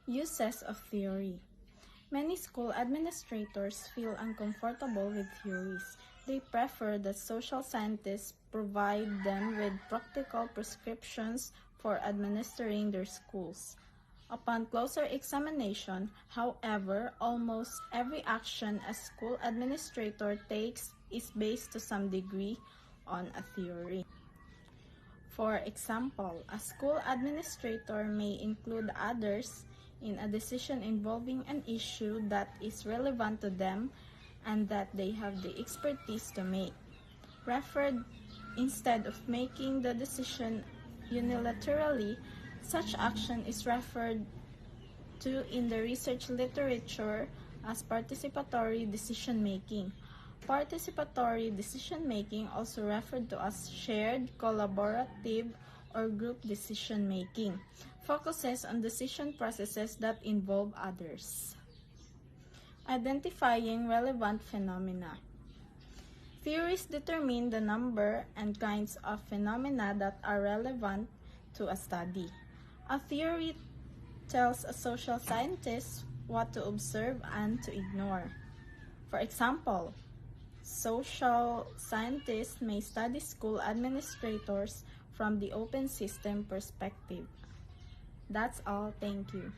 Uses of theory. Many school administrators feel uncomfortable with theories. They prefer that social scientists provide them with practical prescriptions for administering their schools. Upon closer examination, however, almost every action a school administrator takes is based to some degree on a theory. For example, a school administrator may include others in a decision involving an issue that is relevant to them and that they have the expertise to make. Referred instead of making the decision unilaterally, such action is referred to in the research literature as participatory decision-making. Participatory decision-making, also referred to as shared, collaborative, or group decision-making, focuses on decision processes that involve others. Identifying relevant phenomena. Theories determine the number and kinds of phenomena that are relevant to a study. A theory tells a social scientist what to observe and to ignore. For example, social scientists may study school administrators from the open system perspective. That's all. Thank you.